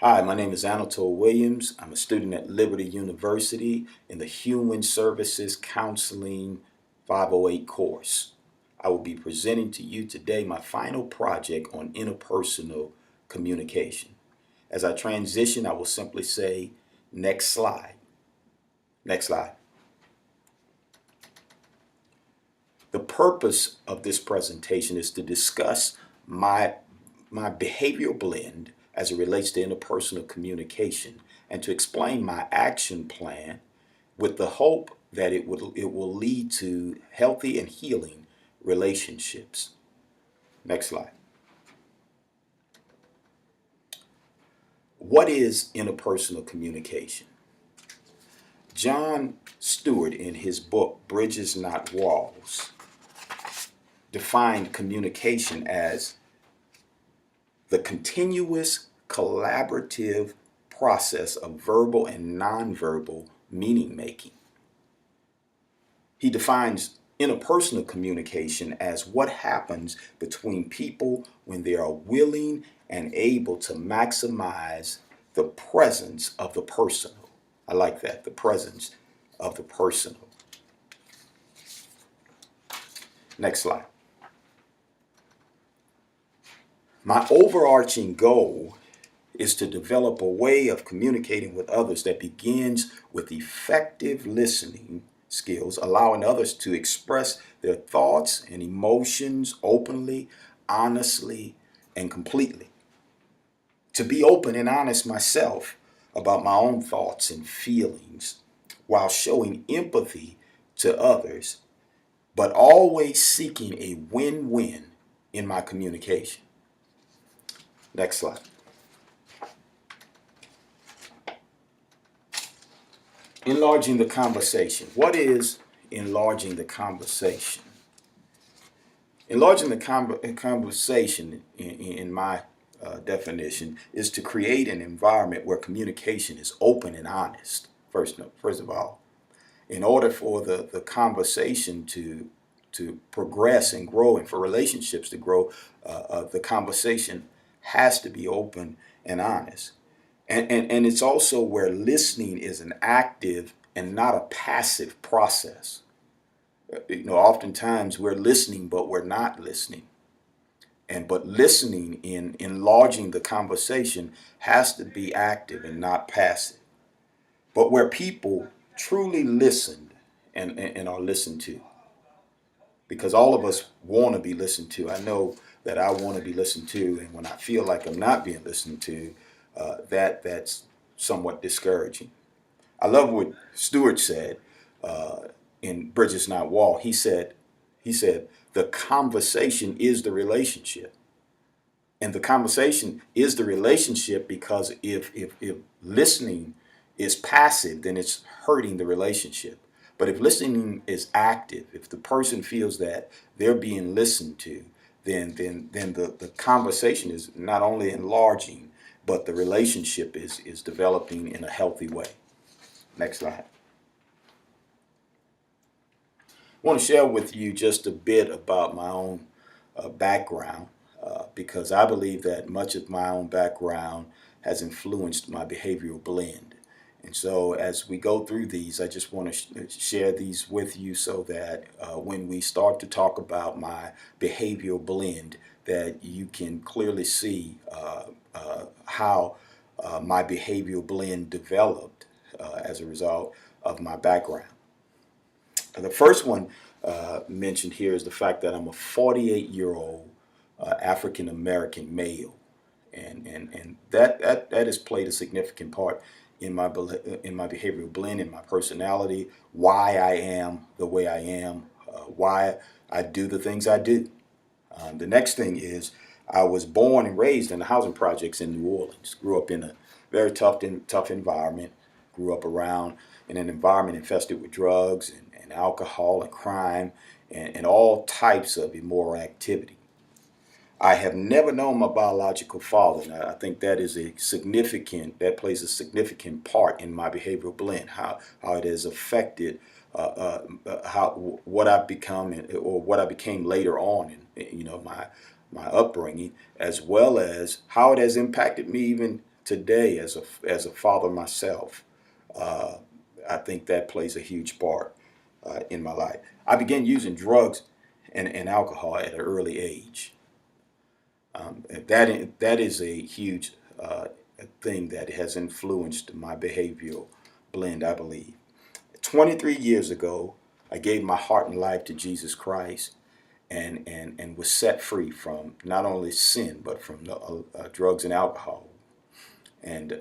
Hi, my name is Anatole Williams. I'm a student at Liberty University in the Human Services Counseling 508 course. I will be presenting to you today my final project on interpersonal communication. As I transition, I will simply say, next slide. Next slide. The purpose of this presentation is to discuss my behavioral blend as it relates to interpersonal communication and to explain my action plan with the hope that it will lead to healthy and healing relationships. Next slide. What is interpersonal communication? John Stewart, in his book Bridges Not Walls, defined communication as the continuous collaborative process of verbal and nonverbal meaning making. He defines interpersonal communication as what happens between people when they are willing and able to maximize the presence of the personal. I like that, the presence of the personal. Next slide. My overarching goal is to develop a way of communicating with others that begins with effective listening skills, allowing others to express their thoughts and emotions openly, honestly, and completely. To be open and honest myself about my own thoughts and feelings while showing empathy to others, but always seeking a win-win in my communication. Next slide. Enlarging the conversation. What is enlarging the conversation? Enlarging the conversation, in my definition, is to create an environment where communication is open and honest. First of all, in order for the conversation to progress and grow, and for relationships to grow, the conversation has to be open and honest. And it's also where listening is an active and not a passive process. Oftentimes we're listening, but we're not listening. But listening in enlarging the conversation has to be active and not passive. But where people truly listen and are listened to. Because all of us want to be listened to. I know that I want to be listened to, and when I feel like I'm not being listened to, that's somewhat discouraging. I love what Stewart said in Bridges Not Wall. He said, the conversation is the relationship. And the conversation is the relationship because if listening is passive, then it's hurting the relationship. But if listening is active, if the person feels that they're being listened to, then the conversation is not only enlarging, but the relationship is developing in a healthy way. Next slide. I want to share with you just a bit about my own background because I believe that much of my own background has influenced my behavioral blend. And so as we go through these, I just want to share these with you so that when we start to talk about my behavioral blend, that you can clearly see how my behavioral blend developed as a result of my background. The first one mentioned here is the fact that I'm a 48-year-old African American male, and that has played a significant part in my behavioral blend, in my personality, why I am the way I am, why I do the things I do. The next thing is I was born and raised in the housing projects in New Orleans. Grew up in a very tough environment. Grew up around in an environment infested with drugs and alcohol and crime and all types of immoral activity. I have never known my biological father, and I think that plays a significant part in my behavioral blend, how it has affected how what I've become or what I became later on in my upbringing, as well as how it has impacted me even today, as a father myself, uh, I think that plays a huge part in my life. I began using drugs and alcohol at an early age. That is a huge thing that has influenced my behavioral blend, I believe. 23 years ago, I gave my heart and life to Jesus Christ and was set free from not only sin, but from drugs and alcohol. And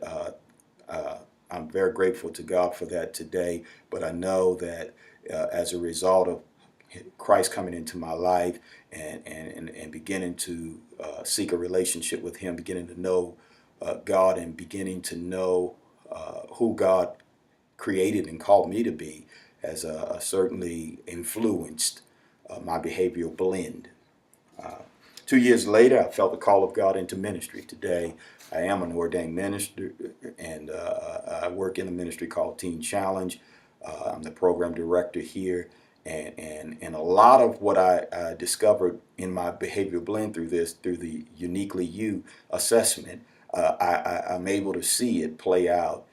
I'm very grateful to God for that today. But I know that as a result of Christ coming into my life and beginning to seek a relationship with Him, beginning to know God and beginning to know who God created and called me to be, has certainly influenced my behavioral blend. 2 years later, I felt the call of God into ministry. Today, I am an ordained minister, and I work in a ministry called Teen Challenge. I'm the program director here, and a lot of what I discovered in my behavioral blend through the Uniquely You assessment, I'm able to see it play out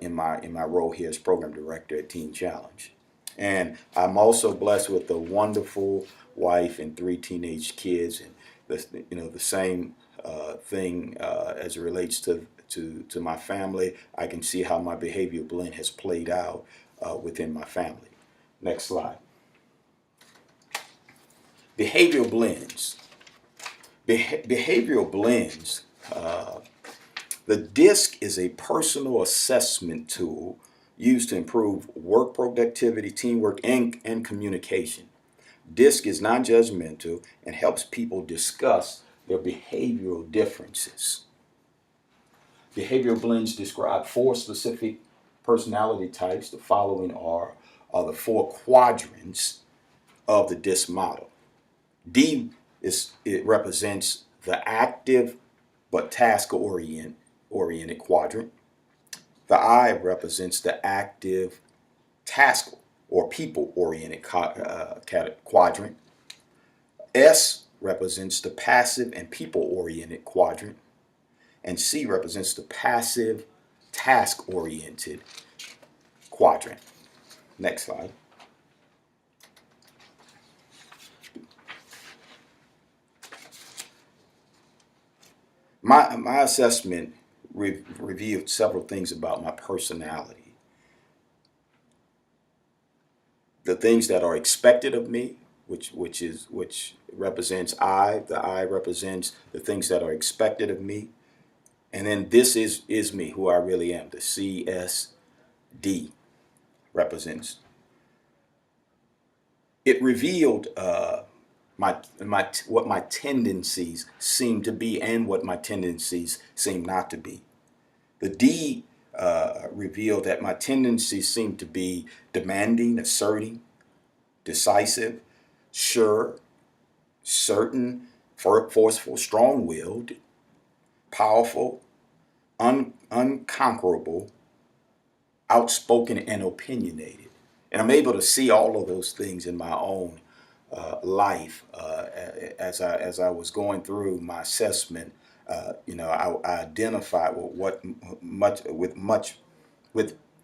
in my role here as program director at Teen Challenge. And I'm also blessed with a wonderful wife and 3 teenage kids, and the same thing as it relates to my family. I can see how my behavioral blend has played out within my family. Next slide. Behavioral blends. Behavioral blends. The DISC is a personal assessment tool used to improve work productivity, teamwork, and communication. DISC is non-judgmental and helps people discuss their behavioral differences. Behavioral blends describe 4 specific personality types. The following are the 4 quadrants of the DISC model. It represents the active but task-oriented quadrant. The I represents the active, task or people-oriented quadrant. S represents the passive and people-oriented quadrant. And C represents the passive, task-oriented quadrant. Next slide. My assessment revealed several things about my personality. The things that are expected of me, which represents I. The I represents the things that are expected of me. And then this is me, who I really am. The CSD represents. It revealed what my tendencies seem to be and what my tendencies seem not to be. The D revealed that my tendencies seem to be demanding, asserting, decisive, sure, certain, forceful, strong-willed, powerful, unconquerable, outspoken, and opinionated. And I'm able to see all of those things in my own life as I was going through my assessment. I identified with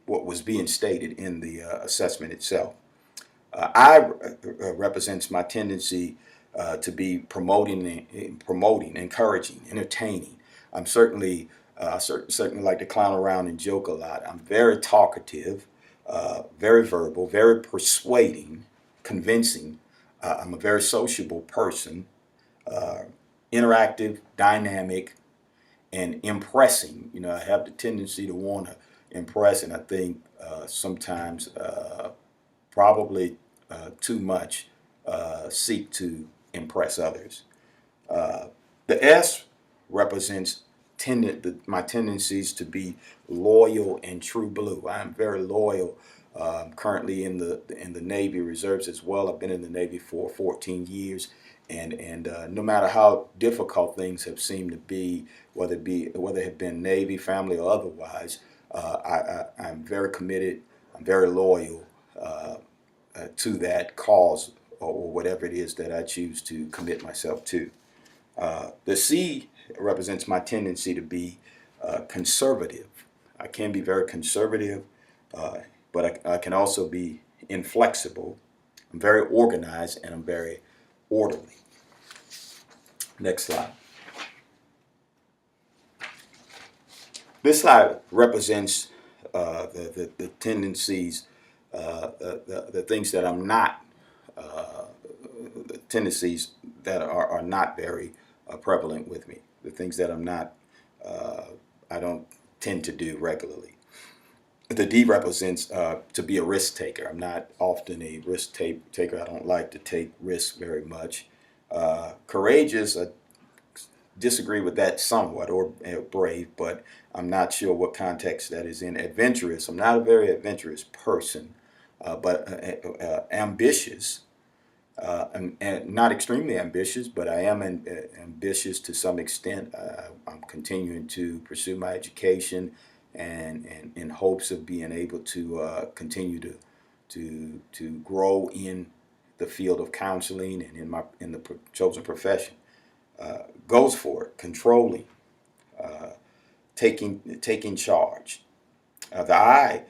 what was being stated in the assessment itself. I represents my tendency to be promoting, encouraging, entertaining. I'm certainly like to clown around and joke a lot. I'm very talkative, very verbal, very persuading, convincing. I'm a very sociable person, interactive, dynamic, and impressing. I have the tendency to want to impress, and I think sometimes probably too much seek to impress others. The S represents my tendencies to be loyal and true blue. I am very loyal. Currently in the Navy Reserves as well. I've been in the Navy for 14 years, and no matter how difficult things have seemed to be, whether it have been Navy, family, or otherwise, I'm very committed. I'm very loyal to that cause or whatever it is that I choose to commit myself to. The C represents my tendency to be conservative. I can be very conservative, but I can also be inflexible. I'm very organized and I'm very orderly. Next slide. This slide represents the tendencies, the things that I'm not, the tendencies that are not very prevalent with me, the things that I'm not, I don't tend to do regularly. The D represents to be a risk taker. I'm not often a risk taker. I don't like to take risks very much. Courageous, I disagree with that somewhat, or brave, but I'm not sure what context that is in. Adventurous, I'm not a very adventurous person, but ambitious, and not extremely ambitious, but I am ambitious to some extent. I'm continuing to pursue my education, and in hopes of being able to continue to grow in the field of counseling and in the chosen profession. Goes for it, controlling, taking charge. The I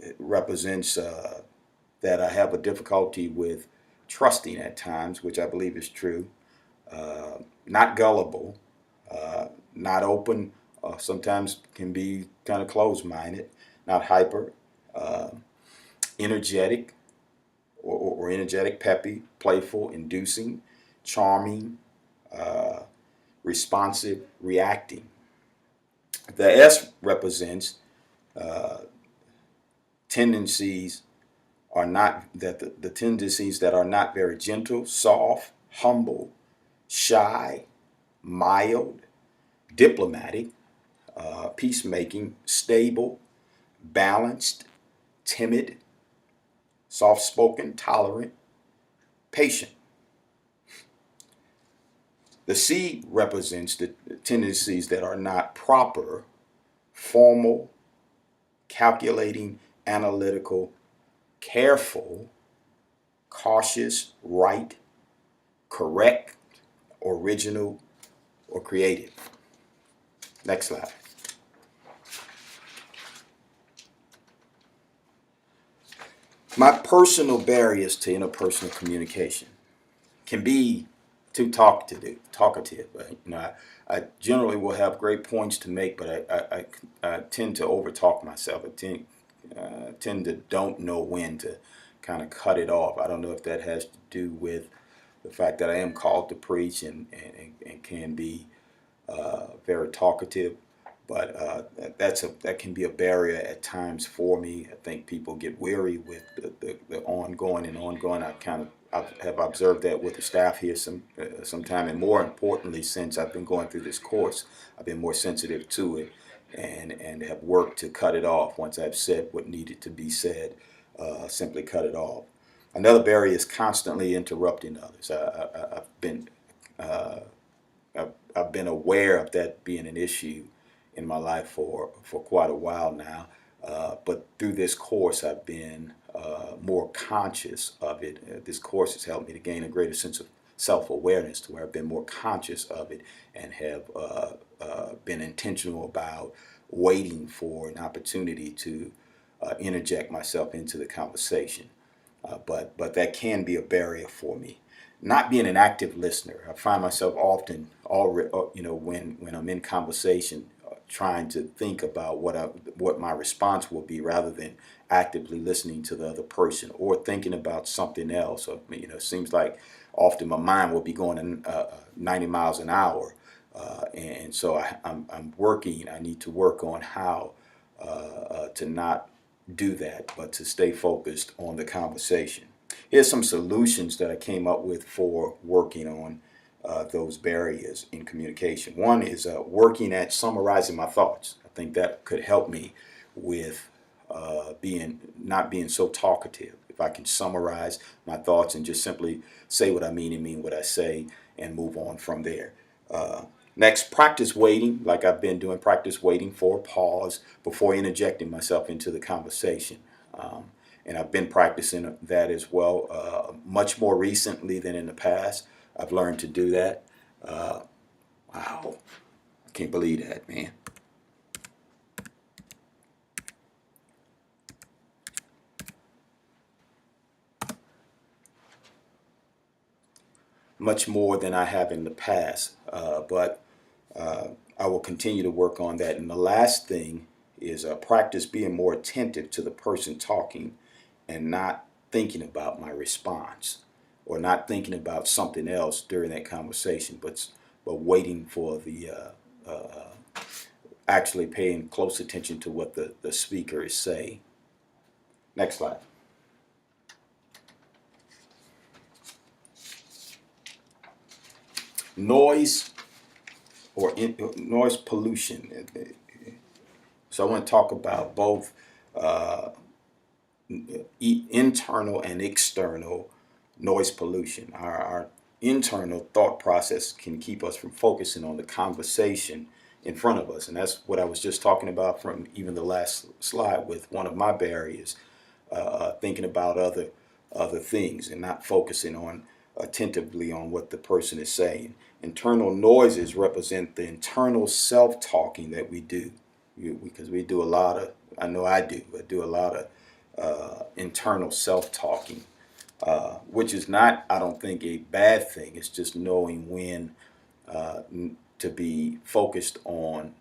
it represents that I have a difficulty with trusting at times, which I believe is true. Not gullible, not open. Sometimes can be kind of closed-minded. Not hyper, energetic, or energetic, peppy, playful, inducing, charming, responsive, reacting. The S represents tendencies are not that the tendencies that are not very gentle, soft, humble, shy, mild, diplomatic, peacemaking, stable, balanced, timid, soft-spoken, tolerant, patient. The C represents the tendencies that are not proper, formal, calculating, analytical, careful, cautious, right, correct, original, or creative. Next slide. My personal barriers to interpersonal communication can be too talkative. I generally will have great points to make, but I tend to overtalk myself. I tend to don't know when to kind of cut it off. I don't know if that has to do with the fact that I am called to preach and can be very talkative, but that can be a barrier at times for me. I think people get weary with the ongoing and ongoing. I have observed that with the staff here sometime, and more importantly, since I've been going through this course, I've been more sensitive to it, and have worked to cut it off. Once I've said what needed to be said, simply cut it off. Another barrier is constantly interrupting others. I've been aware of that being an issue in my life for quite a while now, but through this course I've been more conscious of it. This course has helped me to gain a greater sense of self-awareness, to where I've been more conscious of it and have been intentional about waiting for an opportunity to interject myself into the conversation. But that can be a barrier for me. Not being an active listener, I find myself often, when I'm in conversation, trying to think about what my response will be, rather than actively listening to the other person or thinking about something else. Or, it seems like often my mind will be going 90 miles an hour, and so I'm working. I need to work on how to not do that, but to stay focused on the conversation. Here's some solutions that I came up with for working on those barriers in communication. One is working at summarizing my thoughts. I think that could help me with not being so talkative. If I can summarize my thoughts and just simply say what I mean and mean what I say, and move on from there. Next, practice waiting, like I've been doing. Practice waiting for a pause before interjecting myself into the conversation. And I've been practicing that as well, much more recently than in the past. I've learned to do that. Wow. I can't believe that, man. Much more than I have in the past, but I will continue to work on that. And the last thing is practice being more attentive to the person talking and not thinking about my response or not thinking about something else during that conversation, but waiting for the actually paying close attention to what the speaker is saying. Next slide. Noise noise pollution. So I want to talk about both internal and external noise pollution. Our internal thought process can keep us from focusing on the conversation in front of us. And that's what I was just talking about from even the last slide with one of my barriers, thinking about other things and not focusing on attentively on what the person is saying. Internal noises represent the internal self-talking that we do, because we do a lot of, I know I do a lot of internal self-talking, which is not, I don't think, a bad thing. It's just knowing when to be focused on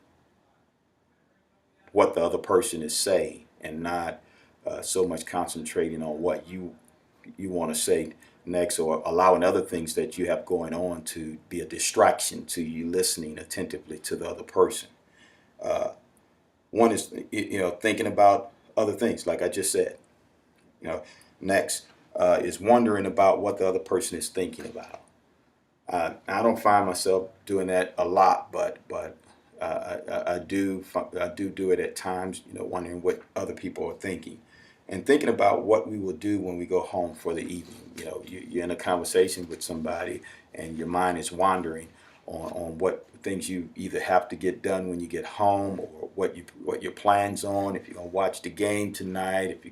what the other person is saying and not so much concentrating on what you want to say next, or allowing other things that you have going on to be a distraction to you listening attentively to the other person. One is, thinking about other things, like I just said. Next is wondering about what the other person is thinking about. I don't find myself doing that a lot, but I do it at times. Wondering what other people are thinking, and thinking about what we will do when we go home for the evening. You're in a conversation with somebody, and your mind is wandering on what things you either have to get done when you get home, or what your plans on. If you're gonna watch the game tonight, if you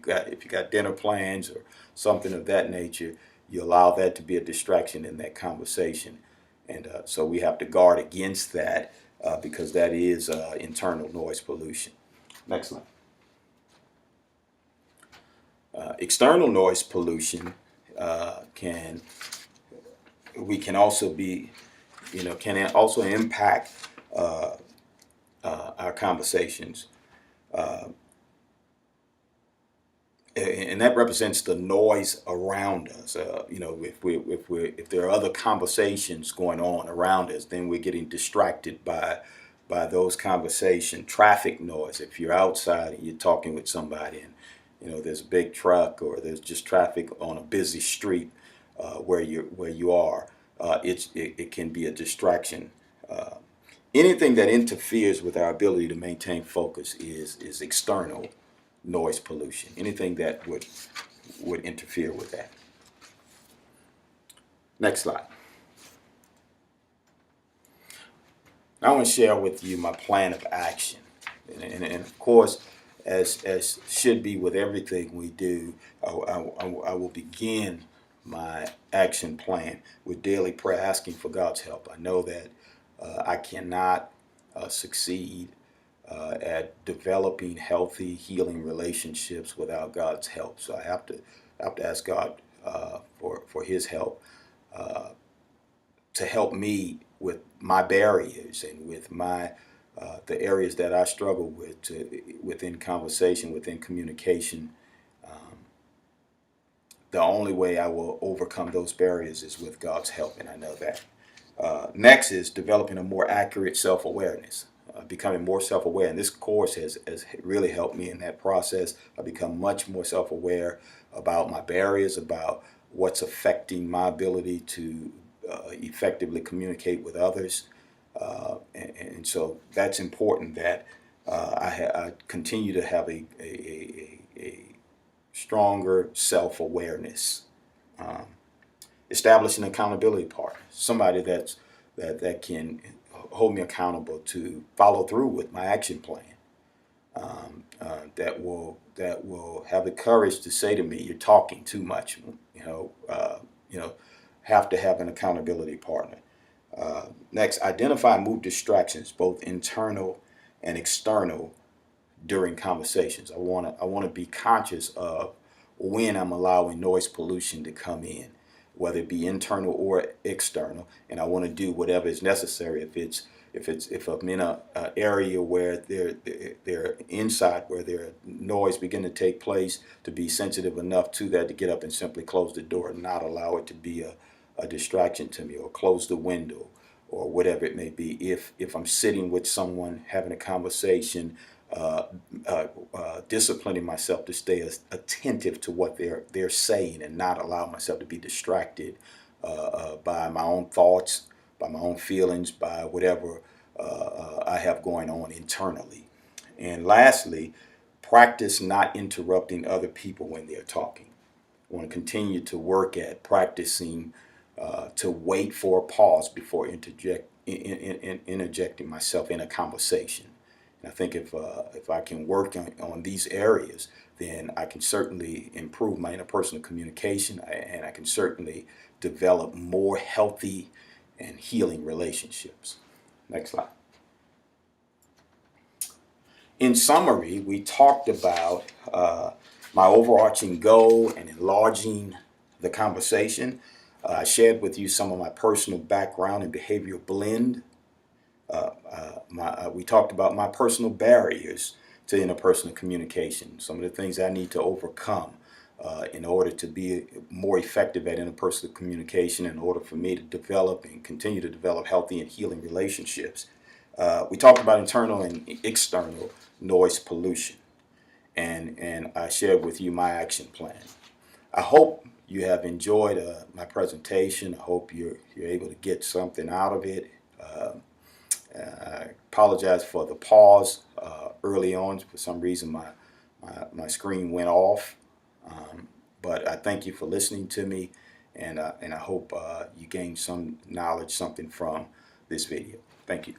got dinner plans or something of that nature, you allow that to be a distraction in that conversation, and so we have to guard against that because that is internal noise pollution. Next slide. External noise pollution can also be, can also impact our conversations, and that represents the noise around us. If there are other conversations going on around us, then we're getting distracted by those conversations. Traffic noise. If you're outside and you're talking with somebody, and there's a big truck, or there's just traffic on a busy street where you are, it can be a distraction. Anything that interferes with our ability to maintain focus is external noise pollution. Anything that would interfere with that. Next slide. I want to share with you my plan of action, and of course, as should be with everything we do, I will begin my action plan with daily prayer, asking for God's help. I know that I cannot succeed at developing healthy, healing relationships without God's help. So I have to ask God for His help to help me with my barriers and with my the areas that I struggle with within conversation, within communication. The only way I will overcome those barriers is with God's help, and I know that. Next is developing a more accurate self-awareness, becoming more self-aware. And this course has really helped me in that process. I've become much more self-aware about my barriers, about what's affecting my ability to effectively communicate with others. And so that's important that I continue to have a stronger self-awareness. Establish an accountability partner, somebody that can hold me accountable to follow through with my action plan. That will have the courage to say to me, "You're talking too much." Have to have an accountability partner. Next, identify and move distractions, both internal and external, during conversations. I want to be conscious of when I'm allowing noise pollution to come in, whether it be internal or external, and I want to do whatever is necessary. If I'm in a area where they're inside, where there noise begin to take place, to be sensitive enough to that, to get up and simply close the door and not allow it to be a distraction to me, or close the window, or whatever it may be. If I'm sitting with someone having a conversation, uh, disciplining myself to stay attentive to what they're saying, and not allow myself to be distracted by my own thoughts, by my own feelings, by whatever I have going on internally. And lastly, practice not interrupting other people when they're talking. I want to continue to work at practicing to wait for a pause before interjecting myself in a conversation. And I think if I can work on these areas, then I can certainly improve my interpersonal communication, and I can certainly develop more healthy and healing relationships. Next slide. In summary, we talked about my overarching goal and enlarging the conversation. I shared with you some of my personal background and behavioral blend. We talked about my personal barriers to interpersonal communication, some of the things I need to overcome in order to be more effective at interpersonal communication, in order for me to develop and continue to develop healthy and healing relationships. We talked about internal and external noise pollution, and I shared with you my action plan. I hope you have enjoyed my presentation. I hope you're able to get something out of it. I apologize for the pause early on. For some reason, my screen went off. But I thank you for listening to me, and I hope you gained some knowledge, something from this video. Thank you.